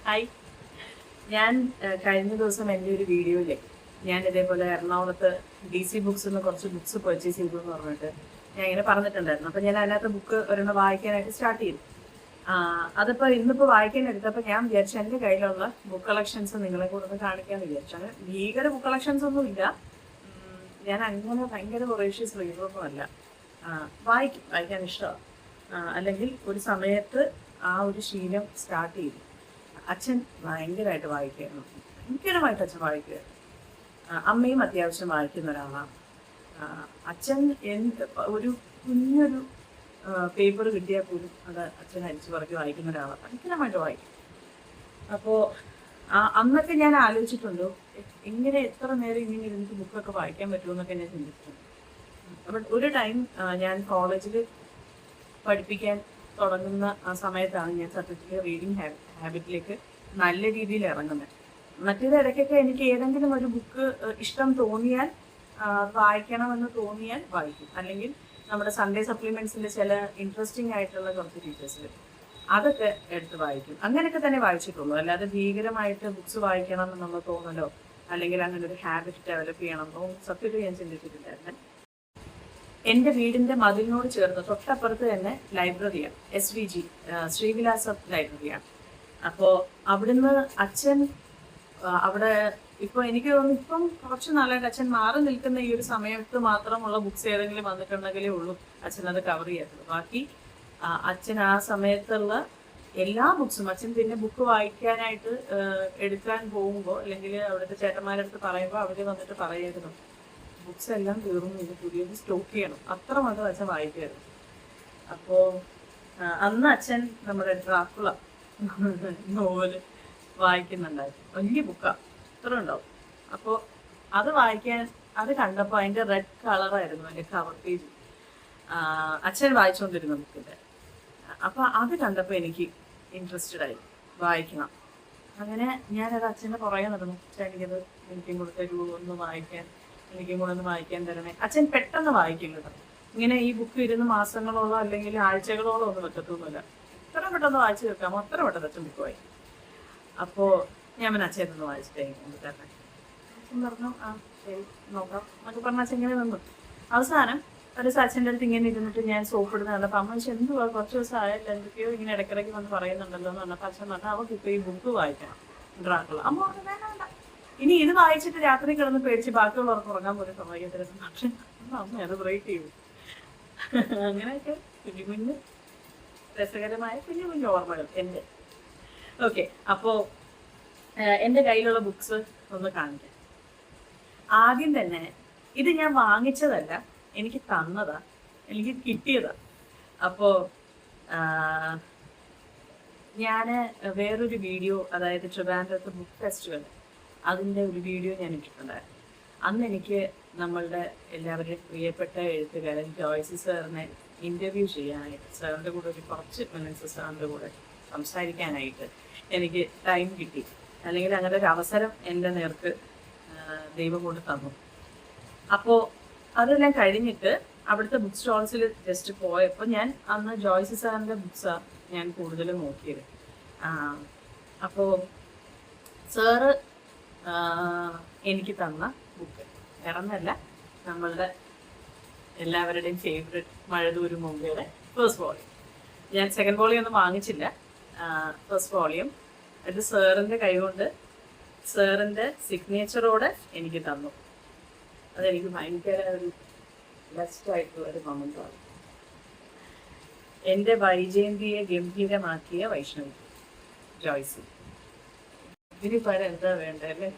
Hi. ഞാൻ കഴിഞ്ഞ ദിവസം എൻ്റെ ഒരു വീഡിയോയിൽ ഞാൻ ഇതേപോലെ എറണാകുളത്ത് DC ബുക്സ് നിന്ന് കുറച്ച് ബുക്സ് പർച്ചേസ് ചെയ്തു എന്ന് പറഞ്ഞിട്ട് ഞാൻ ഇങ്ങനെ പറഞ്ഞിട്ടുണ്ടായിരുന്നു. അപ്പം ഞാൻ അതിനകത്ത് ബുക്ക് ഒരെണ്ണം വായിക്കാനായിട്ട് സ്റ്റാർട്ട് ചെയ്തു. അതിപ്പോൾ ഇന്നിപ്പോൾ വായിക്കാൻ എടുത്തപ്പോൾ ഞാൻ വിചാരിച്ചു എൻ്റെ കയ്യിലുള്ള ബുക്ക് കളക്ഷൻസ് നിങ്ങളെ കൂടെ ഒന്ന് കാണിക്കാമെന്ന് വിചാരിച്ചു. അങ്ങനെ ഭീകര ബുക്ക് കളക്ഷൻസ് ഒന്നും ഇല്ല. ഞാൻ അങ്ങനെ ഭയങ്കര കൊറേഷ്യസ് റീഡറൊന്നും അല്ല. വായിക്കാൻ ഇഷ്ടമാണ്. അല്ലെങ്കിൽ ഒരു സമയത്ത് ആ ഒരു ശീലം സ്റ്റാർട്ട് ചെയ്തു. അച്ഛൻ ഭയങ്കരമായിട്ട് വായിക്കുമായിരുന്നു. ഭയങ്കരമായിട്ട് അച്ഛൻ വായിക്കുമായിരുന്നു. അമ്മയും അത്യാവശ്യം വായിക്കുന്ന ഒരാളാണ്. അച്ഛൻ ഒരു കുഞ്ഞൊരു പേപ്പർ കിട്ടിയാൽ പോലും അത് അച്ഛൻ അരിച്ചു പറക്കി വായിക്കുന്ന ഒരാളാണ്. ഭയങ്കരമായിട്ട് വായിക്കും. അപ്പോൾ അന്നൊക്കെ ഞാൻ ആലോചിച്ചിട്ടുണ്ടോ ഇങ്ങനെ എത്ര നേരം ഇങ്ങനെ ഇരുന്നിട്ട് ബുക്കൊക്കെ വായിക്കാൻ പറ്റുമെന്നൊക്കെ ഞാൻ ചിന്തിച്ചിട്ടുണ്ട്. അപ്പം ഒരു ടൈം ഞാൻ കോളേജിൽ പഠിപ്പിക്കാൻ തുടങ്ങുന്ന ആ സമയത്താണ് ഞാൻ സത്യത്തിൽ റീഡിങ് ഹാബിറ്റിലേക്ക് നല്ല രീതിയിൽ ഇറങ്ങുന്നത്. മറ്റേത് ഇടയ്ക്കൊക്കെ എനിക്ക് ഏതെങ്കിലും ഒരു ബുക്ക് ഇഷ്ടം തോന്നിയാൽ വായിക്കണമെന്ന് തോന്നിയാൽ വായിക്കും. അല്ലെങ്കിൽ നമ്മുടെ സൺഡേ സപ്ലിമെന്റ്സിന്റെ ചില ഇൻട്രസ്റ്റിംഗ് ആയിട്ടുള്ള കുറച്ച് ടീച്ചേഴ്സ് വരും, അതൊക്കെ എടുത്ത് വായിക്കും. അങ്ങനെയൊക്കെ തന്നെ വായിച്ചിട്ടുള്ളൂ. അല്ലാതെ ഭീകരമായിട്ട് ബുക്സ് വായിക്കണം എന്നുള്ള തോന്നലോ അല്ലെങ്കിൽ അങ്ങനെ ഒരു ഹാബിറ്റ് ഡെവലപ്പ് ചെയ്യണമെന്നോ സത്യത്തിൽ ഞാൻ ചിന്തിച്ചിട്ടില്ലായിരുന്നു. എൻ്റെ വീടിൻ്റെ മതിലിനോട് ചേർന്ന് തൊട്ടപ്പുറത്ത് തന്നെ ലൈബ്രറിയാണ്, SVG ശ്രീവിലാസം ലൈബ്രറിയാണ്. അപ്പോൾ അവിടുന്ന് അച്ഛൻ അവിടെ ഇപ്പോൾ എനിക്ക് തോന്നുന്നു ഇപ്പം കുറച്ച് നാളായിട്ട് അച്ഛൻ മാറി നിൽക്കുന്ന ഈ ഒരു സമയത്ത് മാത്രമുള്ള ബുക്സ് ഏതെങ്കിലും വന്നിട്ടുണ്ടെങ്കിലേ ഉള്ളൂ അച്ഛൻ അത് കവർ ചെയ്യാത്തത്. ബാക്കി അച്ഛൻ ആ സമയത്തുള്ള എല്ലാ ബുക്സും അച്ഛൻ പിന്നെ ബുക്ക് വായിക്കാനായിട്ട് എടുക്കാൻ പോകുമ്പോൾ അല്ലെങ്കിൽ അവിടുത്തെ ചേട്ടന്മാരുടെ അടുത്ത് പറയുമ്പോൾ അവർ വന്നിട്ട് പറയായിരുന്നു ബുക്സ് എല്ലാം തീർന്നു, ഇത് പുതിയത് സ്റ്റോക്ക് ചെയ്യണം. അത്ര മാത്രം അച്ഛൻ വായിക്കുമായിരുന്നു. അപ്പോൾ അന്ന് അച്ഛൻ നമ്മുടെ ഡ്രാക്കുള നോവല് വായിക്കുന്നുണ്ടായിരുന്നു. വലിയ ബുക്കാണ്, ഇത്ര ഉണ്ടാവും. അപ്പോൾ അത് വായിക്കാൻ അത് കണ്ടപ്പോൾ അതിൻ്റെ റെഡ് കളറായിരുന്നു അതിൻ്റെ കവർ പേജ്, അച്ഛൻ വായിച്ചുകൊണ്ടിരുന്ന ബുക്കിൻ്റെ. അപ്പോൾ അത് കണ്ടപ്പോൾ എനിക്ക് ഇൻട്രസ്റ്റഡ് ആയി, വായിക്കണം. അങ്ങനെ ഞാനത് അച്ഛൻ്റെ പുറകെ നടന്നു. എനിക്കത് എനിക്കും കൂടെ തരൂ, ഒന്ന് വായിക്കാൻ, എനിക്കും കൂടെ ഒന്ന് വായിക്കാൻ തരണേ. അച്ഛൻ പെട്ടെന്ന് വായിക്കും കേട്ടോ. ഇങ്ങനെ ഈ ബുക്ക് ഇരുന്ന് മാസങ്ങളോളോ അല്ലെങ്കിൽ ആഴ്ചകളോളോ ഒന്നും വെക്കത്തൊന്നുമില്ല. എത്ര പെട്ടെന്ന് വായിച്ചു തീർക്കാമോ അത്ര പെട്ടെന്ന് അച്ഛൻ ബുക്ക് വായിക്കും. അപ്പോൾ ഞാൻ പിന്നെ അച്ഛനൊന്ന് വായിച്ചിട്ടേ തരണേ. അച്ഛൻ പറഞ്ഞു ആ ശരി നോക്കാം എന്നൊക്കെ പറഞ്ഞ അച്ഛൻ ഇങ്ങനെ നിന്നു. അവസാനം ഒരു അച്ഛൻ്റെ അടുത്ത് ഇങ്ങനെ ഇരുന്നിട്ട് ഞാൻ സോപ്പ് ഇടുന്ന കണ്ടപ്പോൾ അമ്മ വെച്ചാൽ എന്തുവാ കുറച്ച് ദിവസം ആയല്ലോ എന്തൊക്കെയോ ഇങ്ങനെ ഇടയ്ക്കിടയ്ക്ക് വന്ന് പറയുന്നുണ്ടല്ലോ എന്ന് പറഞ്ഞപ്പോൾ അച്ഛൻ പറഞ്ഞാൽ അവർക്ക് ഇപ്പോൾ ഈ ബുക്ക് വായിക്കണം, ഡ്രാക്കുള. അമ്മ പറഞ്ഞു വേണ്ട, ഇനി ഇത് വായിച്ചിട്ട് രാത്രി കിടന്ന് പേടിച്ച് ബാക്കിയുള്ളവർക്ക് ഉറങ്ങാൻ പോലും സമ്മതിക്കത്തില്ല. പക്ഷെ അമ്മ അത് ബ്രേക്ക് ചെയ്യും. അങ്ങനെയൊക്കെ കുഞ്ഞു കുഞ്ഞു രസകരമായ കുഞ്ഞു കുഞ്ഞു ഓർമ്മകൾ എൻ്റെ. ഓക്കെ, അപ്പോൾ എൻ്റെ കയ്യിലുള്ള ബുക്സ് ഒന്ന് കാണിക്കാം. ആദ്യം തന്നെ ഇത് ഞാൻ വാങ്ങിച്ചതല്ല, എനിക്ക് തന്നതാ, എനിക്ക് കിട്ടിയതാ. അപ്പോൾ ഞാൻ വേറൊരു വീഡിയോ, അതായത് ട്രിവാൻഡ്രത്ത് ബുക്ക് ഫെസ്റ്റിവൽ, അതിൻ്റെ ഒരു വീഡിയോ ഞാൻ ഇട്ടിട്ടുണ്ടായിരുന്നു. അന്ന് എനിക്ക് നമ്മളുടെ എല്ലാവരുടെയും പ്രിയപ്പെട്ട എഴുത്തുകാരൻ ജോയ്സി സാറിനെ ഇൻ്റർവ്യൂ ചെയ്യാനായിട്ട്, സാറിൻ്റെ കൂടെ ഒരു കുറച്ച് മിനിറ്റ്സ് സാറിൻ്റെ കൂടെ സംസാരിക്കാനായിട്ട് എനിക്ക് ടൈം കിട്ടി. അല്ലെങ്കിൽ അങ്ങനെ ഒരു അവസരം എൻ്റെ നേർക്ക് ദൈവം കൊണ്ട് തന്നു. അപ്പോൾ അതെല്ലാം കഴിഞ്ഞിട്ട് അവിടുത്തെ ബുക്ക് സ്റ്റോൾസിൽ ജസ്റ്റ് പോയപ്പോൾ ഞാൻ അന്ന് ജോയ്സി സാറിൻ്റെ ബുക്സാണ് ഞാൻ കൂടുതലും നോക്കിയത്. അപ്പോൾ സാറ് എനിക്ക് തന്ന ബുക്ക് വേറൊന്നല്ല, നമ്മളുടെ എല്ലാവരുടെയും ഫേവറേറ്റ് മഴദൂര് മുമ്പയുടെ ഫസ്റ്റ് വോളിയം. ഞാൻ സെക്കൻഡ് വോളിയം ഒന്നും വാങ്ങിച്ചില്ല, ഫസ്റ്റ് വോളിയം. അത് സാറിൻ്റെ കൈകൊണ്ട് സാറിൻ്റെ സിഗ്നേച്ചറോടെ എനിക്ക് തന്നു. അതെനിക്ക് ഭയങ്കര ഒരു ബെസ്റ്റ് ആയിട്ടുള്ള ഒരു മൊമെൻ്റാണ്. എൻ്റെ വൈജയന്തിയെ ഗംഭീരമാക്കിയ വൈഷ്ണവി ജോയ്സി. ഇതിന് പല എന്താ വേണ്ടല്ലേ,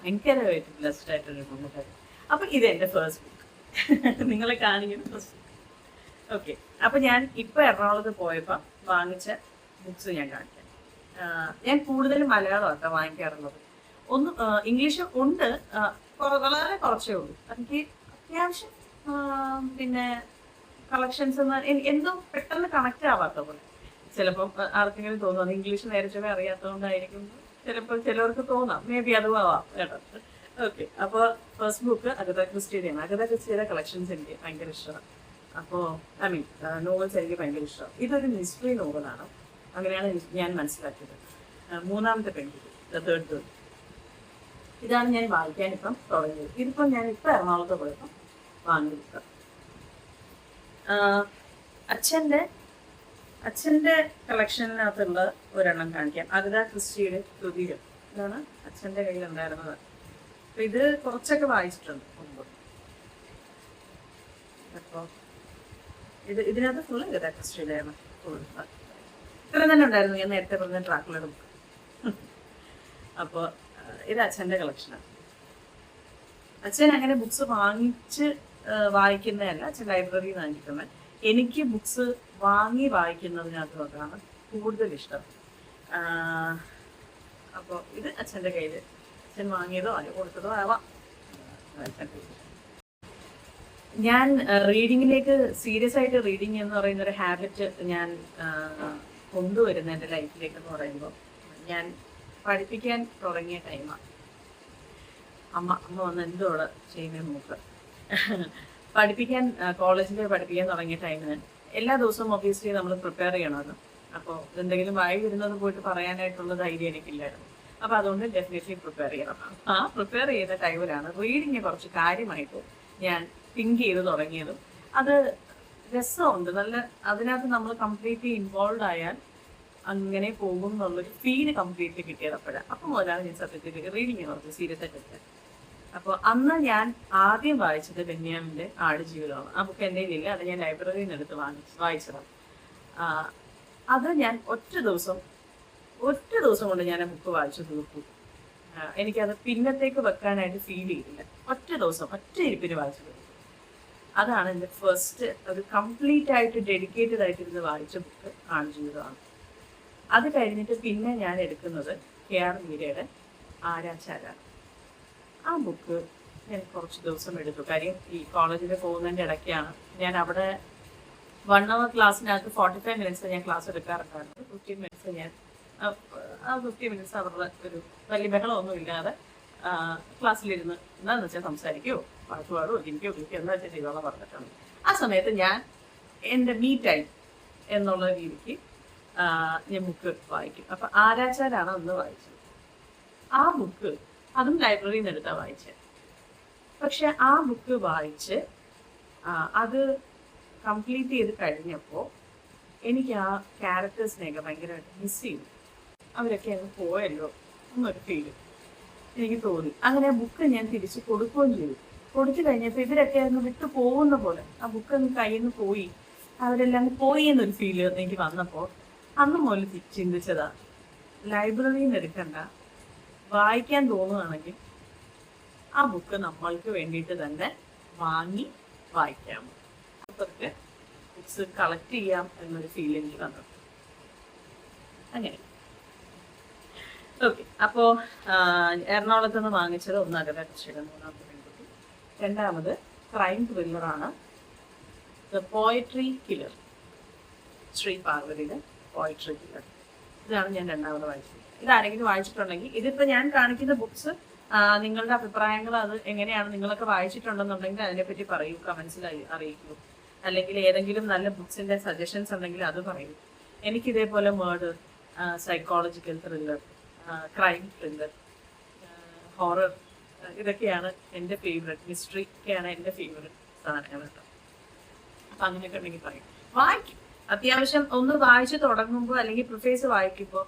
ഭയങ്കരമായിട്ട് ബ്ലെസ്ഡ് ആയിട്ടൊരു മൊമെൻ്റ്. അപ്പം ഇതെൻ്റെ ഫസ്റ്റ് ബുക്ക്, നിങ്ങളെ കാണിക്കുന്ന ഫസ്റ്റ് ബുക്ക്. ഓക്കെ, അപ്പം ഞാൻ ഇപ്പോൾ എറണാകുളത്ത് പോയപ്പോൾ വാങ്ങിച്ച ബുക്സ് ഞാൻ കാണിക്കാം. ഞാൻ കൂടുതലും മലയാളമൊക്കെ വാങ്ങിക്കാറുള്ളത്. ഒന്ന് ഇംഗ്ലീഷ് ഉണ്ട്, വളരെ കുറച്ചേ ഉള്ളൂ. എനിക്ക് അത്യാവശ്യം പിന്നെ കളക്ഷൻസ് എന്തോ പെട്ടെന്ന് കണക്റ്റ് ആവാത്ത പോലെ ചിലപ്പം ആർക്കെങ്കിലും തോന്നുന്നു. ഇംഗ്ലീഷ് നേരത്തെ അറിയാത്തതുകൊണ്ടായിരിക്കും ചിലപ്പോൾ ചിലവർക്ക് തോന്നാം, മേ ബി അതും ആവാം കേട്ടോ. ഓക്കെ, അപ്പോൾ ഫസ്റ്റ് ബുക്ക് അഗത ക്രിസ്റ്റീൻ്റെയാണ്. അഗത ക്രിസ്റ്റീയുടെ കളക്ഷൻസ് എനിക്ക് ഭയങ്കര ഇഷ്ടമാണ്. അപ്പോൾ ഐ മീൻ നോവൽസ് എനിക്ക് ഭയങ്കര ഇഷ്ടമാണ്. ഇതൊരു മിസ്റ്ററി നോവലാണ്. അങ്ങനെയാണ് ഞാൻ മനസ്സിലാക്കിയത്. മൂന്നാമത്തെ പെൺകുട്ടി, ദ തേർഡ് ഗേൾ. ഇതാണ് ഞാൻ വായിക്കാൻ ഇപ്പം തുടങ്ങിയത്. ഇതിപ്പം ഞാൻ ഇപ്പം എറണാകുളത്ത് പോയപ്പം വാങ്ങി ബുക്ക്. അച്ഛൻ്റെ കളക്ഷനിനകത്തുള്ള ഒരെണ്ണം കാണിക്കാം. അഗത ക്രിസ്റ്റിയുടെ കൃതികൾ. ഇതാണ് അച്ഛൻ്റെ കയ്യിലുണ്ടായിരുന്നത്. അപ്പം ഇത് കുറച്ചൊക്കെ വായിച്ചിട്ടുണ്ട് മുമ്പ്. അപ്പോൾ ഇതിനകത്ത് ഫുള്ള് അഗത ക്രിസ്റ്റിയുടെയാണ്. ഇത്ര തന്നെ ഉണ്ടായിരുന്നു ഞാൻ നേരത്തെ പറഞ്ഞ ട്രാക്കുലർ ബുക്ക്. അപ്പോൾ ഇത് അച്ഛൻ്റെ കളക്ഷനാണ്. അച്ഛൻ അങ്ങനെ ബുക്സ് വാങ്ങിച്ച് വായിക്കുന്നതല്ല, അച്ഛൻ ലൈബ്രറിയിൽ നിന്നാണ് കിട്ടുന്നത്. എനിക്ക് ബുക്സ് വാങ്ങി വായിക്കുന്നതിനകത്താണ് കൂടുതൽ ഇഷ്ടം. അപ്പോൾ ഇത് അച്ഛൻ്റെ കയ്യിൽ അച്ഛൻ വാങ്ങിയതോ അല്ലെ കൊടുത്തതോ ആവാം. ഞാൻ റീഡിങ്ങിലേക്ക് സീരിയസ് ആയിട്ട് റീഡിങ് എന്ന് പറയുന്ന ഒരു ഹാബിറ്റ് ഞാൻ കൊണ്ടുവരുന്ന എൻ്റെ ലൈഫിലേക്ക് എന്ന് പറയുമ്പോൾ ഞാൻ പഠിപ്പിക്കാൻ തുടങ്ങിയ ടൈമാണ്. അമ്മ വന്ന് എന്തോടെ ചെയ്യുന്ന നോക്ക്. പഠിപ്പിക്കാൻ കോളേജിൽ പഠിപ്പിക്കാൻ തുടങ്ങിയ ടൈമിന് എല്ലാ ദിവസവും ഒബ്വിയസ്ലി നമ്മൾ പ്രിപ്പയർ ചെയ്യണമല്ലോ. അപ്പോൾ എന്തെങ്കിലും വായി വരുന്നത് പോയിട്ട് പറയാനായിട്ടുള്ള ധൈര്യം എനിക്കില്ലായിരുന്നു. അപ്പോൾ അതുകൊണ്ട് ഡെഫിനറ്റ്ലി പ്രിപ്പയർ ചെയ്യണം. ആ പ്രിപ്പയർ ചെയ്ത ടൈമിലാണ് റീഡിങ് കുറച്ച് കാര്യമായിട്ട് ഞാൻ തിങ്ക് ചെയ്ത് തുടങ്ങിയതും. അത് രസമുണ്ട്, നല്ല അതിനകത്ത് നമ്മൾ കംപ്ലീറ്റ്ലി ഇൻവോൾവ് ആയാൽ അങ്ങനെ പോകും എന്നുള്ളൊരു ഫീല് കംപ്ലീറ്റ്ലി കിട്ടിയത് അപ്പോഴാണ്. അപ്പം മുതലാണ് ഞാൻ സത്യത്തിൽ റീഡിങ് കുറച്ച് സീരിയസ് ആയിട്ട് എടുത്തത്. അപ്പോൾ അന്ന് ഞാൻ ആദ്യം വായിച്ചത് ബെന്യാമിൻ്റെ ആടുജീവിതമാണ്. ആ ബുക്ക് എൻ്റെ കയ്യിലില്ല, അത് ഞാൻ ലൈബ്രറിയിൽ നിന്ന് എടുത്ത് വായിച്ചതാണ്. അത് ഞാൻ ഒറ്റ ദിവസം കൊണ്ട് ഞാൻ ആ ബുക്ക് വായിച്ചു തീർത്തു. എനിക്കത് പിന്നത്തേക്ക് വെക്കാനായിട്ട് ഫീൽ ചെയ്തില്ല. ഒറ്റ ദിവസം ഒറ്റ ഇരിപ്പിന് വായിച്ചു തീർത്തു. അതാണ് എൻ്റെ ഫസ്റ്റ് ഒരു കംപ്ലീറ്റ് ആയിട്ട് ഡെഡിക്കേറ്റഡ് ആയിട്ടിരുന്ന് വായിച്ച ബുക്ക് ആടുജീവിതമാണ്. അത് കഴിഞ്ഞിട്ട് പിന്നെ ഞാൻ എടുക്കുന്നത് KR മീരയുടെ ആരാച്ചാരാണ്. ആ ബുക്ക് ഞാൻ കുറച്ച് ദിവസം എടുത്തു. കാര്യം ഈ കോളേജിൽ പോകുന്നതിൻ്റെ ഇടയ്ക്കാണ്. ഞാൻ അവിടെ 1 hour ക്ലാസ്സിനകത്ത് 45 minutes ഞാൻ ക്ലാസ് എടുക്കാറുണ്ടായിരുന്നു. 15 minutes ഞാൻ 50 minutes അവരുടെ ഒരു വലിയ ബഹളമൊന്നും ഇല്ലാതെ ക്ലാസ്സിലിരുന്ന് എന്താണെന്ന് വെച്ചാൽ സംസാരിക്കുമോ പാട്ട് പാടുമോ എനിക്കോ എന്താ വെച്ചാൽ ചെയ്തോളാം പറഞ്ഞിട്ടുണ്ട്. ആ സമയത്ത് ഞാൻ എൻ്റെ മീ ടൈം എന്നുള്ള രീതിക്ക് ഞാൻ ബുക്ക് വായിക്കും. അപ്പം ആരാച്ചാരാണ് അന്ന് വായിച്ചത്. ആ ബുക്ക് അതും ലൈബ്രറിയിൽ നിന്ന് എടുത്താൽ വായിച്ചത്. പക്ഷെ ആ ബുക്ക് വായിച്ച് അത് കംപ്ലീറ്റ് ചെയ്ത് കഴിഞ്ഞപ്പോൾ എനിക്ക് ആ ക്യാരക്ടേഴ്സിനെയൊക്കെ ഭയങ്കരമായിട്ട് മിസ് ചെയ്തു. അവരൊക്കെ അങ്ങ് പോയല്ലോ എന്നൊരു ഫീല് എനിക്ക് തോന്നി. അങ്ങനെ ആ ബുക്ക് ഞാൻ തിരിച്ച് കൊടുക്കുകയും ചെയ്തു. കൊടുത്തു കഴിഞ്ഞപ്പോൾ ഇവരൊക്കെ അങ്ങ് വിട്ടു പോകുന്ന പോലെ ആ ബുക്ക് അങ്ങ് കയ്യിൽ നിന്ന് പോയി, അവരെല്ലാം അങ്ങ് പോയി എന്നൊരു ഫീല് എനിക്ക് വന്നപ്പോൾ അന്ന് മുതൽ ചിന്തിച്ചതാ, ലൈബ്രറിയിൽ നിന്ന് എടുക്കണ്ട, വായിക്കാൻ തോന്നുകയാണെങ്കിൽ ആ ബുക്ക് നമ്മൾക്ക് വേണ്ടിയിട്ട് തന്നെ വാങ്ങി വായിക്കാം, അത്രയ്ക്ക് ബുക്സ് കളക്ട് ചെയ്യാം എന്നൊരു ഫീൽ എനിക്ക് വന്നു. അങ്ങനെ ഓക്കെ. അപ്പോൾ എറണാകുളത്ത് നിന്ന് വാങ്ങിച്ചത് ഒന്ന് അഗത ക്രിസ്റ്റിയുടെ മൂന്നാമത്തെ പെൺകുട്ടി. രണ്ടാമത് ക്രൈം ത്രില്ലറാണ് ദ പോയട്രി കില്ലർ, ശ്രീ പാർവതിയുടെ പോയട്രി കില്ലർ. ഇതാണ് ഞാൻ രണ്ടാമത് വായിച്ചത്. ഇതാരെങ്കിലും വായിച്ചിട്ടുണ്ടെങ്കിൽ, ഇതിപ്പോൾ ഞാൻ കാണിക്കുന്ന ബുക്സ് നിങ്ങളുടെ അഭിപ്രായങ്ങൾ അത് എങ്ങനെയാണ്, നിങ്ങളൊക്കെ വായിച്ചിട്ടുണ്ടെന്നുണ്ടെങ്കിൽ അതിനെപ്പറ്റി പറയൂ, കമൻസിൽ അറിയിക്കൂ. അല്ലെങ്കിൽ ഏതെങ്കിലും നല്ല ബുക്സിൻ്റെ സജഷൻസ് ഉണ്ടെങ്കിൽ അത് പറയൂ. എനിക്കിതേപോലെ murder, psychological thriller, crime thriller, horror, ഇതൊക്കെയാണ് എൻ്റെ ഫേവറേറ്റ്. മിസ്റ്ററി ഒക്കെയാണ് എൻ്റെ ഫേവറേറ്റ് സാധനങ്ങൾ കേട്ടോ. അപ്പം അങ്ങനെയൊക്കെ ഉണ്ടെങ്കിൽ പറയും. വായിക്കും, അത്യാവശ്യം ഒന്ന് വായിച്ച് തുടങ്ങുമ്പോൾ അല്ലെങ്കിൽ പ്രിഫേസ് വായിക്കുമ്പോൾ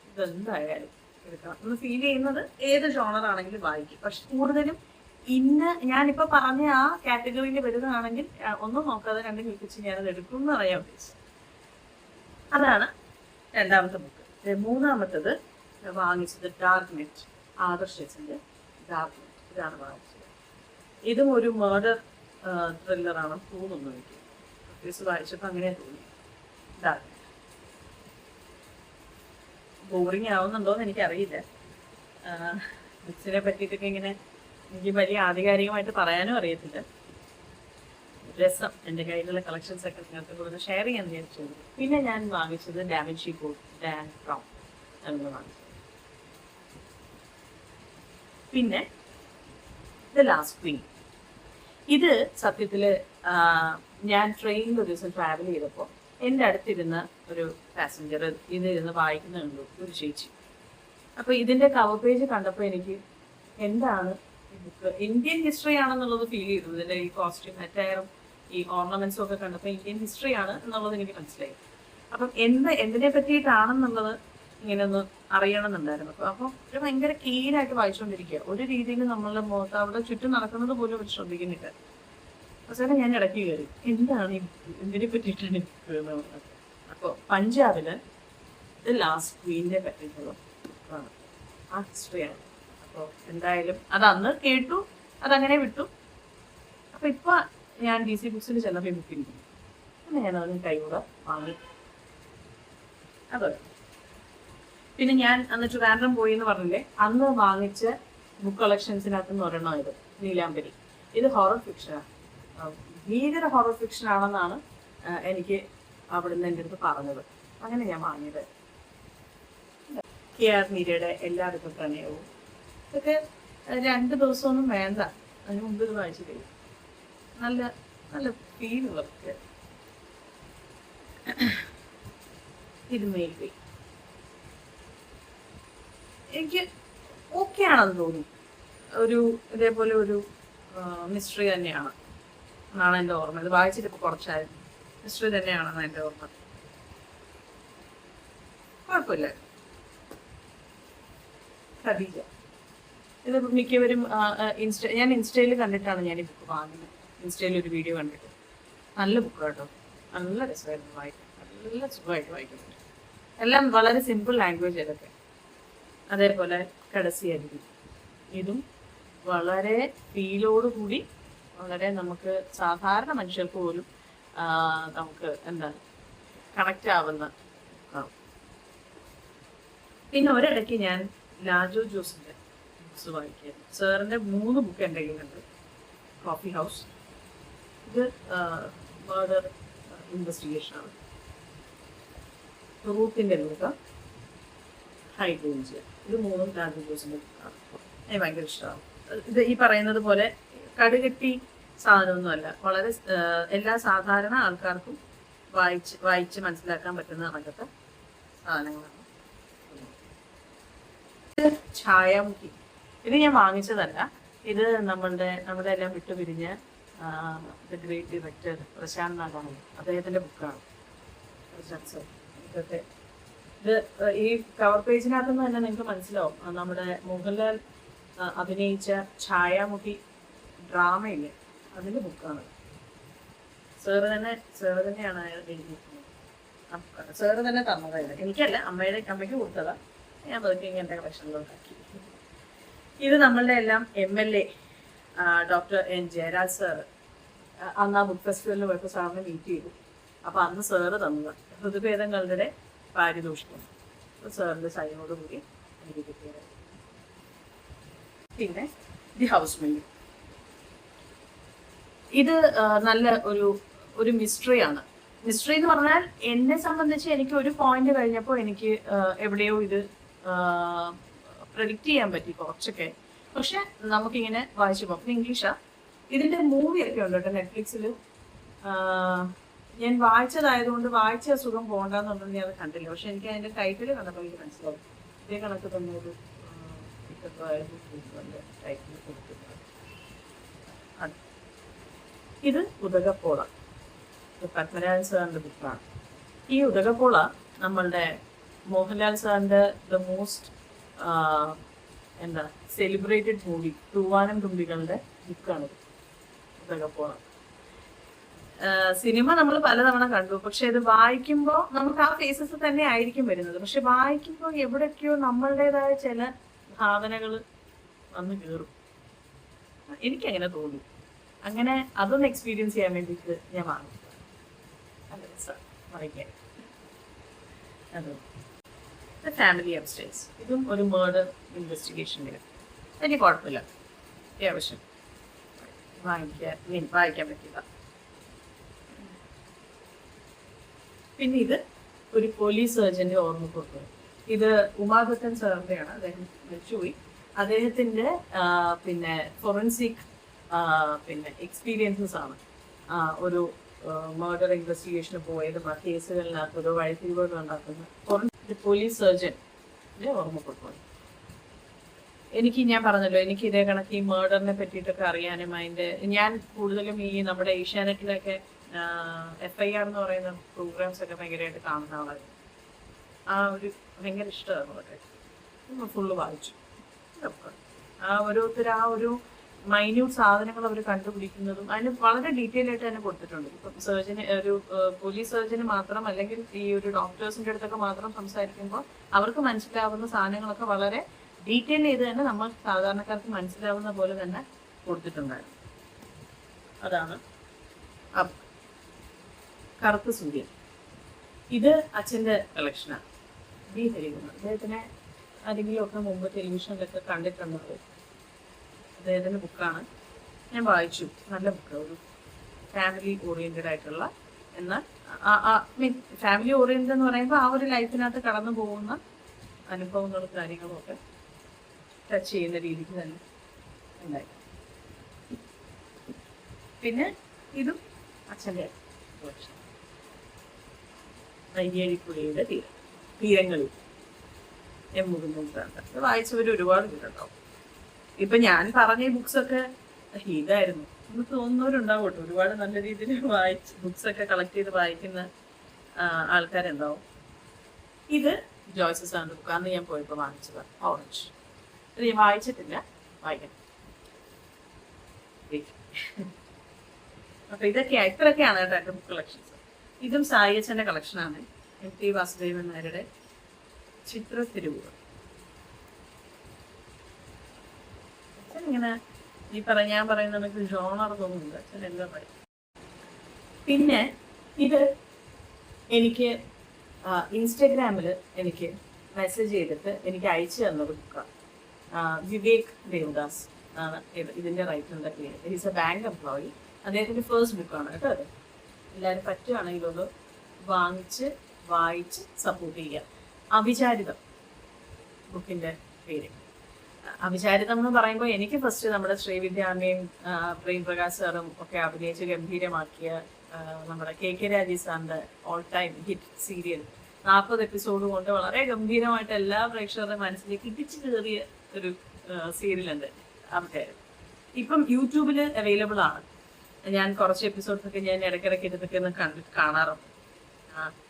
ഇതെന്തായാലും എടുക്കണം എന്ന് ഫീൽ ചെയ്യുന്നത് ഏത് ജോണറാണെങ്കിലും വായിക്കും. പക്ഷെ കൂടുതലും ഞാനിപ്പോൾ പറഞ്ഞ ആ കാറ്റഗറിയിൽ വരുന്നതാണെങ്കിൽ ഒന്നും നോക്കാതെ രണ്ടും കേൾപ്പിച്ച് ഞാനത് എടുക്കും എന്ന് പറയാൻ ഉദ്ദേശിച്ചത്. അതാണ് രണ്ടാമത്തെ ബുക്ക്. മൂന്നാമത്തത് വാങ്ങിച്ചത് ഡാർക്ക് നെറ്റ്, ആദർശിന്റെ ഡാർക്ക് നെറ്റ്. ഇതാണ് വാങ്ങിച്ചത്. ഇതും ഒരു മേർഡർ ത്രില്ലറാണ് തോന്നുന്നു എനിക്ക്. പ്രത്യേകിച്ച് വായിച്ചപ്പോൾ അങ്ങനെ തോന്നി. ഡാർക്ക് നെറ്റ് ബോറിങ് ആവുന്നുണ്ടോയെന്ന് എനിക്കറിയില്ല. ബുക്സിനെ പറ്റിയിട്ടൊക്കെ ഇങ്ങനെ എനിക്ക് വലിയ ആധികാരികമായിട്ട് പറയാനും അറിയത്തില്ല. രസം, എൻ്റെ കയ്യിലുള്ള കളക്ഷൻസ് ഒക്കെ നിങ്ങൾക്ക് കൂടുതൽ ഷെയർ ചെയ്യാൻ വിചാരിച്ചത്. പിന്നെ ഞാൻ വാങ്ങിച്ചത് ഡാവിഞ്ചി കോഡ്, ഡാൻ ബ്രൗൺ എന്ന് വാങ്ങിച്ചത്. പിന്നെ ദ ലാസ്റ്റ് ക്വീൻ. ഇത് സത്യത്തിൽ ഞാൻ ട്രെയിനിൽ ഒരു ദിവസം ട്രാവൽ ചെയ്തപ്പോൾ എൻ്റെ അടുത്തിരുന്ന ഒരു പാസഞ്ചർ ഇതിരുന്ന് വായിക്കുന്ന കണ്ടു, ഒരു ചേച്ചി. അപ്പോൾ ഇതിൻ്റെ കവർ പേജ് കണ്ടപ്പോൾ എനിക്ക് എന്താണ് ഈ ബുക്ക് ഇന്ത്യൻ ഹിസ്റ്ററി ആണെന്നുള്ളത് ഫീൽ ചെയ്തു. ഇതിൻ്റെ ഈ കോസ്റ്റ്യൂം അറ്റയറും ഈ ഓർണമെന്റ്സും ഒക്കെ കണ്ടപ്പോൾ ഇന്ത്യൻ ഹിസ്റ്ററി ആണ് എന്നുള്ളത് എനിക്ക് മനസ്സിലായി. അപ്പം എന്തിനെ പറ്റിയിട്ടാണെന്നുള്ളത് ഇങ്ങനെ ഒന്ന് അറിയണമെന്നുണ്ടായിരുന്നു. അപ്പോൾ ഒരു ഭയങ്കര കീനായിട്ട് വായിച്ചുകൊണ്ടിരിക്കുക. ഒരു രീതിയിൽ നമ്മളുടെ മുഖത്ത് അവിടെ ചുറ്റും നടക്കുന്നത് പോലും അവർ ശ്രദ്ധിക്കുന്നില്ല. അവസാനം ഞാൻ ഇടയ്ക്ക് കയറി, എന്താണ് ഈ ഇതിനെ പറ്റിയിട്ടാണ് പറഞ്ഞത്. അപ്പോൾ പഞ്ചാബില് ലാസ്റ്റ് ക്വീനിനെ പറ്റിയിട്ടുള്ള ആ ഹിസ്റ്ററിയാണ്. അപ്പോൾ എന്തായാലും അത് അന്ന് കേട്ടു, അതങ്ങനെ വിട്ടു. അപ്പോൾ ഇപ്പൊ ഞാൻ DC ബുക്സിൽ ചെന്നപ്പോൾ ബുക്ക് ഇരിക്കും. പിന്നെ ഞാൻ അതിന് കൈകൂടെ വാങ്ങി. അതെ. പിന്നെ ഞാൻ അന്ന് ട്രിവാൻഡ്രം പോയി എന്ന് പറഞ്ഞില്ലേ, അന്ന് വാങ്ങിച്ച ബുക്ക് കളക്ഷൻസിനകത്ത് നിന്ന് ഒരെണ്ണം ഇത് നീലാംബരി. ഇത് ഹൊറർ ഫിക്ഷനാണ്, ഭീകര ഹൊറർ ഫിക്ഷൻ ആണെന്നാണ് എനിക്ക് അവിടുന്ന് എൻ്റെ അടുത്ത് പറഞ്ഞത്. അങ്ങനെ ഞാൻ വാങ്ങിയത്. KR മീരയുടെ എല്ലാവർക്കും പ്രണയവും ഇതൊക്കെ 2 ദിവസമൊന്നും വേണ്ട, അതിന് മുമ്പ് ഇത് വായിച്ചു കഴിയും. നല്ല നല്ല ഫീലുള്ള ബുക്ക്. ഇത് മെയിൽവേ എനിക്ക് ഓക്കെ ആണെന്ന് തോന്നി. ഒരു ഇതേപോലെ ഒരു മിസ്റ്ററി തന്നെയാണ് എന്നാണ് എൻ്റെ ഓർമ്മ. ഇത് വായിച്ചിട്ട് ഇപ്പോൾ കുറച്ചായിരുന്നു. മിസ്റ്ററി തന്നെയാണെന്ന് എൻ്റെ ഓർമ്മ. കുഴപ്പമില്ല. ഖദീജ. ഇത് മിക്കവരും ഞാൻ ഇൻസ്റ്റയിൽ കണ്ടിട്ടാണ് ഞാൻ ഈ ബുക്ക് വാങ്ങുന്നത്. ഇൻസ്റ്റയിൽ ഒരു വീഡിയോ കണ്ടിട്ട്. നല്ല ബുക്ക് കേട്ടോ, നല്ല രസമായിരുന്നു വായിക്കാൻ, നല്ല സുഖമായിട്ട് വായിക്കുന്നുണ്ട്. എല്ലാം വളരെ സിമ്പിൾ ലാംഗ്വേജ് ഇതൊക്കെ. അതേപോലെ കടസിയായിരിക്കും. ഇതും വളരെ ഫീലോടുകൂടി, വളരെ നമുക്ക് സാധാരണ മനുഷ്യർക്ക് പോലും നമുക്ക് എന്താ കണക്റ്റ് ആവുന്ന. പിന്നെ ഒരിടയ്ക്ക് ഞാൻ ലാജോ ജോസിന്റെ ബുക്സ് വായിക്കുകയായിരുന്നു. സാറിന്റെ 3 ബുക്ക് എൻ്റെ കയ്യിലുണ്ട്. കോഫി ഹൗസ്, ഇത് മർഡർ ഇൻവെസ്റ്റിഗേഷനാണ്. റൂത്തിന്റെ ബുക്ക്, ഹൈഡ്രേഞ്ച്. ഇത് 3 ലാജോ ജോസിന്റെ ബുക്കാണ്. എനിക്ക് ഭയങ്കര ഇഷ്ടമാണ്. ഇത് ഈ പറയുന്നത് പോലെ കടുകെട്ടി സാധനമൊന്നുമല്ല, വളരെ എല്ലാ സാധാരണ ആൾക്കാർക്കും വായിച്ച് മനസ്സിലാക്കാൻ പറ്റുന്ന അങ്ങനത്തെ സാധനങ്ങളാണ്. ഛായാമുഖി. ഇത് ഞാൻ വാങ്ങിച്ചതല്ല, ഇത് നമ്മുടെ എല്ലാം വിട്ടുപിരിഞ്ഞ ദ ഗ്രേറ്റ് ഡയറക്ടർ പ്രശാന്ത് നാഗാണ്, അദ്ദേഹത്തിന്റെ ബുക്കാണ്. ഇതൊക്കെ ഇത് ഈ കവർ പേജിനകത്ത് നിന്ന് തന്നെ നിങ്ങൾക്ക് മനസ്സിലാവും, നമ്മുടെ മോഹൻലാൽ അഭിനയിച്ച ഛായാമുഖി ഡ്രാമയില്ലേ, അതിന്റെ ബുക്കാണ്. സാറ് തന്നെയാണ് എഴുതിയിരിക്കുന്നത്. സാറ് തന്നെ തന്നതായിരുന്നു, എനിക്കല്ല, അമ്മയ്ക്ക് കൊടുത്തതാ. ഞാൻ പതുക്കെ എൻ്റെ കളക്ഷനിലോട്ടാക്കി. ഇത് നമ്മളുടെ എല്ലാം MLA doctor N. Jayaraj sir അന്ന് ആ ബുക്ക് ഫെസ്റ്റിവലിൽ പോയപ്പോൾ സാറിനെ മീറ്റ് ചെയ്തു. അപ്പൊ അന്ന് സാറ് തന്നതാണ് ഹൃദുഭേദങ്ങളുടെ പാരിതോഷികം. സാറിന്റെ സൈനോടുകൂടി എനിക്ക് കിട്ടിയത്. പിന്നെ ദി ഹൗസ് മെയിൻ. ഇത് നല്ല ഒരു മിസ്റ്ററിയാണ്. മിസ്റ്ററി എന്ന് പറഞ്ഞാൽ എന്നെ സംബന്ധിച്ച് എനിക്ക് ഒരു പോയിന്റ് കഴിഞ്ഞപ്പോൾ എനിക്ക് എവിടെയോ ഇത് പ്രെഡിക്റ്റ് ചെയ്യാൻ പറ്റി കുറച്ചൊക്കെ. പക്ഷെ നമുക്കിങ്ങനെ വായിച്ചു പോകും. ഇംഗ്ലീഷാ. ഇതിന്റെ മൂവിയൊക്കെ ഉണ്ട് കേട്ടോ നെറ്റ്ഫ്ലിക്സിൽ. ഞാൻ വായിച്ചതായതുകൊണ്ട് വായിച്ച സുഖം പോകണ്ടെന്നുണ്ടെങ്കിൽ ഞാൻ അത് കണ്ടില്ല. പക്ഷെ എനിക്ക് അതിന്റെ ടൈറ്റിൽ കണ്ടപ്പോൾ എനിക്ക് മനസ്സിലാവും. ഇതേ കണക്ക് തന്നെ ഒരു ടൈറ്റിൽ കൊടുത്തിട്ടുണ്ട്. ഇത് ഉദകപ്പോള, പത്മരാജൻ സാറിന്റെ ബുക്കാണ്. ഈ ഉദകപ്പോള നമ്മളുടെ മോഹൻലാൽ സാറിന്റെ ദ മോസ്റ്റ് എന്താ സെലിബ്രേറ്റഡ് മൂവി തൂവാനം തുമ്പികളുടെ ബുക്കാണ് ഉദകപ്പോള. സിനിമ നമ്മൾ പലതവണ കണ്ടു, പക്ഷെ ഇത് വായിക്കുമ്പോൾ നമുക്ക് ആ ഫേസസ് തന്നെ ആയിരിക്കും വരുന്നത്. പക്ഷെ വായിക്കുമ്പോൾ എവിടേക്കോ നമ്മളുടേതായ ചില ഭാവനകൾ വന്ന് കയറും. എനിക്കങ്ങനെ തോന്നി. അങ്ങനെ അതൊന്ന് എക്സ്പീരിയൻസ് ചെയ്യാൻ വേണ്ടിയിട്ട് ഞാൻ വാങ്ങി. വായിക്കാൻ ഫാമിലി അപ്സ്റ്റേഴ്സ്. ഇതും ഒരു മേർഡർ ഇൻവെസ്റ്റിഗേഷനിൽ എനിക്ക് കുഴപ്പമില്ല, അത്യാവശ്യം വായിക്കാൻ പറ്റില്ല. പിന്നെ ഇത് ഒരു പോലീസ് സർജന്റെ ഓർമ്മക്കുറിപ്പ്. ഇത് ഉമാദത്തൻ സാറിന്റെയാണ്. അദ്ദേഹം മരിച്ചുപോയി. അദ്ദേഹത്തിന്റെ പിന്നെ ഫോറൻസിക് പിന്നെ എക്സ്പീരിയൻസസ് ആണ് ഒരു മർഡർ ഇൻവെസ്റ്റിഗേഷന് പോയതും ആ കേസുകളിനകത്ത് ഓരോ വഴിത്തിരിവുകൾ ഉണ്ടാക്കുന്ന കുറച്ച് പോലീസ് സർജൻ്റെ ഓർമ്മപ്പെടുത്തുന്നു. എനിക്ക് ഞാൻ പറഞ്ഞല്ലോ, എനിക്ക് ഇതേ കണക്ക് ഈ മേർഡറിനെ പറ്റിയിട്ടൊക്കെ അറിയാനും അതിൻ്റെ ഞാൻ കൂടുതലും ഈ നമ്മുടെ ഏഷ്യാനെറ്റിലൊക്കെ FIR എന്ന് പറയുന്ന പ്രോഗ്രാംസ് ഒക്കെ ഭയങ്കരമായിട്ട് കാണുന്ന ആളായിരുന്നു. ആ ഒരു ഭയങ്കര ഇഷ്ടമാണ് അതൊക്കെ. ഫുള്ള് വായിച്ചു. ആ ഓരോരുത്തർ ആ ഒരു മൈന്യൂട്ട് സാധനങ്ങൾ അവർ കണ്ടുപിടിക്കുന്നതും അതിന് വളരെ ഡീറ്റെയിൽ ആയിട്ട് തന്നെ കൊടുത്തിട്ടുണ്ട്. ഇപ്പം സർജന് ഒരു പോലീസ് സർജന് മാത്രം അല്ലെങ്കിൽ ഈ ഒരു ഡോക്ടേഴ്സിൻ്റെ അടുത്തൊക്കെ മാത്രം സംസാരിക്കുമ്പോൾ അവർക്ക് മനസ്സിലാവുന്ന സാധനങ്ങളൊക്കെ വളരെ ഡീറ്റെയിൽ ചെയ്ത് തന്നെ നമ്മൾ സാധാരണക്കാർക്ക് മനസ്സിലാവുന്ന പോലെ തന്നെ കൊടുത്തിട്ടുണ്ടായിരുന്നു. അതാണ് കറുത്ത സൂര്യൻ. ഇത് അച്ഛൻ്റെ കളക്ഷനാണ്. ബി ഹരികുമാർ. അദ്ദേഹത്തിനെ ആരെങ്കിലും ഒക്കെ മുമ്പ് ടെലിവിഷനിലൊക്കെ കണ്ടിട്ടുള്ളത്. അദ്ദേഹത്തിൻ്റെ ബുക്കാണ്. ഞാൻ വായിച്ചു. നല്ല ബുക്ക്. ഒരു ഫാമിലി ഓറിയൻറ്റഡ് ആയിട്ടുള്ള, എന്നാൽ ഫാമിലി ഓറിയൻറ്റഡ് എന്ന് പറയുമ്പോൾ ആ ഒരു ലൈഫിനകത്ത് കടന്നു പോകുന്ന അനുഭവങ്ങളും കാര്യങ്ങളും ഒക്കെ ടച്ച് ചെയ്യുന്ന രീതിക്ക് തന്നെ ഉണ്ടായി. പിന്നെ ഇതും അച്ഛൻ്റെ അയ്യഴിപ്പുഴയുടെ തീരങ്ങളിൽ M. മുകുന്ദൻ വായിച്ചവർ ഒരുപാട് പേരുണ്ടാവും. ഇപ്പൊ ഞാൻ പറഞ്ഞ ബുക്സൊക്കെ ഇതായിരുന്നു എന്ന് തോന്നുന്നവരുണ്ടാവും കേട്ടോ. ഒരുപാട് നല്ല രീതിയിൽ ബുക്സൊക്കെ കളക്ട് ചെയ്ത് വായിക്കുന്ന ആൾക്കാരുണ്ടാവും. ഇത് ജോയ്സ് സാറിന്റെ ബുക്ക്. അന്ന് ഞാൻ പോയപ്പോൾ വാങ്ങിച്ചതാണ്. ഓറഞ്ച്. ഇത് ഞാൻ വായിച്ചിട്ടില്ല, വായിക്കണം. അപ്പൊ ഇത്രയൊക്കെയാണ് കേട്ടോ എൻ്റെ ബുക്ക് കളക്ഷൻസ്. ഇതും സായിയച്ഛൻ്റെ കളക്ഷനാണ്. MT വാസുദേവൻ നായരുടെ ചിത്രത്തിരുവുകൾ. ഇങ്ങനെ ഞാൻ പറയുന്ന നമുക്ക് ജോണർ തോന്നുന്നുണ്ട്. അച്ഛൻ എന്താ പറയും. പിന്നെ ഇത് എനിക്ക് ഇൻസ്റ്റഗ്രാമിൽ എനിക്ക് മെസ്സേജ് ചെയ്തിട്ട് എനിക്ക് അയച്ചു തന്നൊരു ബുക്കാണ്. വിവേക് ദേവദാസ് ആണ് ഇതിൻ്റെ റൈറ്ററിൻ്റെ പേര്. Is A bank employee. അദ്ദേഹത്തിൻ്റെ ഫസ്റ്റ് ബുക്കാണ് കേട്ടോ അത്. എല്ലാവരും പറ്റുവാണെങ്കിൽ ഒന്ന് വായിച്ച് സപ്പോർട്ട് ചെയ്യുക. അവിചാരിതം ബുക്കിൻ്റെ പേര്. അവിചാരിതം എന്ന് പറയുമ്പോൾ എനിക്ക് ഫസ്റ്റ് നമ്മുടെ ശ്രീവിദ്യാമ്മയും പ്രേംപ്രകാശ് സാറും ഒക്കെ അഭിനയിച്ച് ഗംഭീരമാക്കിയ നമ്മുടെ KK രാജീവ് സാറിൻ്റെ all time hit serial 40 episode കൊണ്ട് വളരെ ഗംഭീരമായിട്ട് എല്ലാ പ്രേക്ഷകരുടെ മനസ്സിലേക്ക് ഇടിച്ചു കയറിയ ഒരു സീരിയലുണ്ട് അവിചാരിതം. ഇപ്പം യൂട്യൂബിൽ അവൈലബിൾ ആണ്. ഞാൻ കുറച്ച് എപ്പിസോഡ്സൊക്കെ ഞാൻ ഇടയ്ക്കിടയ്ക്ക് ഇരുന്നൊക്കെ കാണാറുണ്ട്.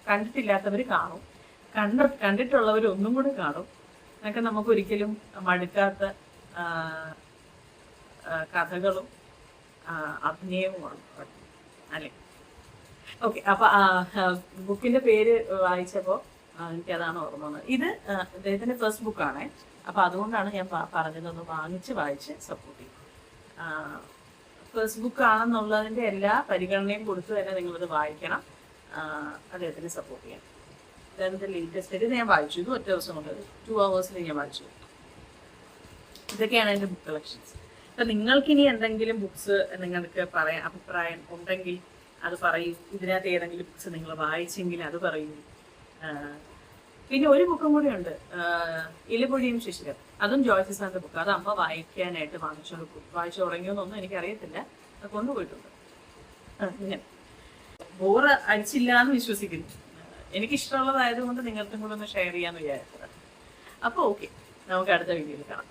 കണ്ടിട്ടില്ലാത്തവർ കാണും, കണ്ടിട്ടുള്ളവർ ഒന്നും കൂടെ കാണും. അതൊക്കെ നമുക്ക് ഒരിക്കലും മടുക്കാത്ത കഥകളും അഭിനയവുമാണ് അല്ലേ. ഓക്കെ, അപ്പൊ ബുക്കിന്റെ പേര് വായിച്ചപ്പോൾ എനിക്കതാണ് ഓർമ്മ വന്നത്. ഇത് അദ്ദേഹത്തിന്റെ ഫസ്റ്റ് ബുക്കാണ്. അപ്പൊ അതുകൊണ്ടാണ് ഞാൻ പറഞ്ഞതൊന്ന് വായിച്ച് സപ്പോർട്ട് ചെയ്യും. ഫസ്റ്റ് ബുക്ക് ആണെന്നുള്ളതിന്റെ എല്ലാ പരിഗണനയും കൊടുത്ത് തന്നെ നിങ്ങളിത് വായിക്കണം. അദ്ദേഹത്തിന് സപ്പോർട്ട് ചെയ്യാം. അദ്ദേഹത്തിന്റെ ലേറ്റസ്റ്റ് ഇത് ഞാൻ വായിച്ചു. ഇത് ഒറ്റ ദിവസം കൊണ്ട് 2 hours ഞാൻ വായിച്ചു. ഇതൊക്കെയാണ് എൻ്റെ ബുക്ക് കളക്ഷൻസ്. അപ്പം നിങ്ങൾക്കിനി എന്തെങ്കിലും ബുക്സ് നിങ്ങൾക്ക് അഭിപ്രായം ഉണ്ടെങ്കിൽ അത് പറയൂ. ഇതിനകത്ത് ഏതെങ്കിലും ബുക്സ് നിങ്ങൾ വായിച്ചെങ്കിൽ അത് പറയൂ. പിന്നെ ഒരു ബുക്കും കൂടെ ഉണ്ട്, ഇലപൊഴിയും ശിശിരം. അതും ജോയ്സ് സാറിന്റെ ബുക്ക്. അത് അമ്മ വായിക്കാനായിട്ട് വായിച്ചു തുടങ്ങിയോന്നൊന്നും എനിക്കറിയത്തില്ല. അത് കൊണ്ടുപോയിട്ടുണ്ട്. ഇങ്ങനെ ബോറ് അടിച്ചില്ല എന്ന് വിശ്വസിക്കുന്നു. എനിക്കിഷ്ടമുള്ളതായതുകൊണ്ട് നിങ്ങൾക്കും കൂടെ ഒന്ന് ഷെയർ ചെയ്യാന്ന് വിചാരിച്ചത്. അപ്പോൾ ഓക്കെ, നമുക്ക് അടുത്ത വീഡിയോയിൽ കാണാം.